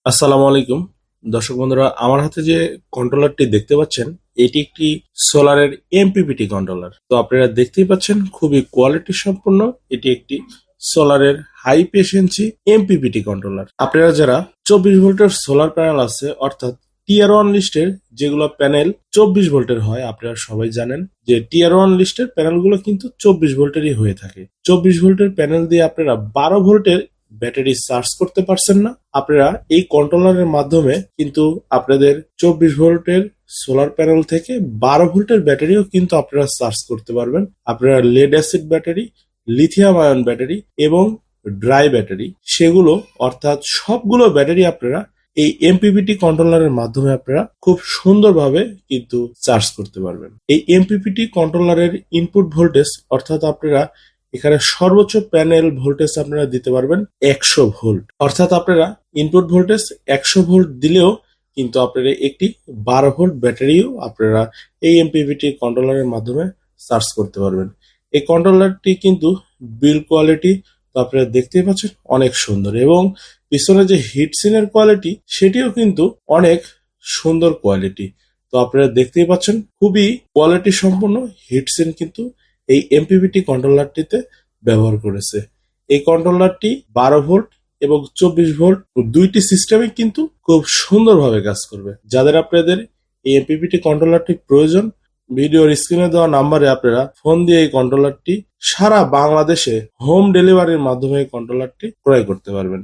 আসসালামু আলাইকুম দর্শক বন্ধুরা, আমার হাতে যে কন্ট্রোলারটি দেখতে পাচ্ছেন এটি একটি সোলারের এমপিপিটি কন্ট্রোলার। তো আপনারা দেখতেই পাচ্ছেন খুবই কোয়ালিটি সম্পন্ন এটি একটি সোলারের হাই পেশেন্সি এমপিপিটি কন্ট্রোলার। আপনারা যারা 24 ভোল্টের সোলার প্যানেল আছে অর্থাৎ টিয়ার 1 লিস্টের যেগুলো প্যানেল 24 ভোল্টের হয়, আপনারা সবাই জানেন যে টিয়ার 1 লিস্টের প্যানেলগুলো কিন্তু 24 ভোল্টেরই হয়ে থাকে। 24 ভোল্টের প্যানেল দিয়ে আপনারা 12 ভোল্টের ব্যাটারি চার্জ করতে পারছেন না, আপনারা এই কন্ট্রোলারের মাধ্যমে কিন্তু আপনাদের 24 ভোল্টের সোলার প্যানেল থেকে 12 ভোল্টের ব্যাটারিও কিন্তু আপনারা চার্জ করতে পারবেন। আপনারা lead acid battery, lithium ion battery এবং ড্রাই ব্যাটারি, সেগুলো অর্থাৎ সবগুলো ব্যাটারি আপনারা এই এমপিপিটি কন্ট্রোলারের মাধ্যমে আপনারা খুব সুন্দরভাবে কিন্তু চার্জ করতে পারবেন। এই এমপিপিটি কন্ট্রোলারের ইনপুট ভোল্টেজ অর্থাৎ আপনারা এখানে সর্বোচ্চ প্যানেল ভোল্টেজ আপনারা দিতে পারবেন 100 ভোল্ট। অর্থাৎ আপনারা ইনপুট ভোল্টেজ 100 ভোল্ট দিলেও কিন্তু আপনারা একটি 12 ভোল্ট ব্যাটারিও আপনারা এই এমপিপিটি কন্ট্রোলারের মাধ্যমে চার্জ করতে পারবেন। এই কন্ট্রোলারটি কিন্তু বিল্ড কোয়ালিটি তো আপনারা দেখতেই পাচ্ছেন অনেক সুন্দর, এবং পিছনে যে হিটসিনের কোয়ালিটি সেটিও কিন্তু অনেক সুন্দর কোয়ালিটি। তো আপনারা দেখতেই পাচ্ছেন খুবই কোয়ালিটি সম্পন্ন হিটসিন কিন্তু এই এমপিপিটি কন্ট্রোলারটিতে ব্যবহার করেছে। এই কন্ট্রোলারটি 12 ভোল্ট এবং 24 ভোল্ট দুইটি সিস্টেমে কিন্তু খুব সুন্দরভাবে কাজ করবে। যাদের আপনাদের এই এমপিপিটি কন্ট্রোলারটি প্রয়োজন, ভিডিওর স্ক্রিনে দেওয়া নাম্বারে আপনারা ফোন দিয়ে এই কন্ট্রোলারটি সারা বাংলাদেশে হোম ডেলিভারির মাধ্যমে এই কন্ট্রোলারটি ক্রয় করতে পারবেন।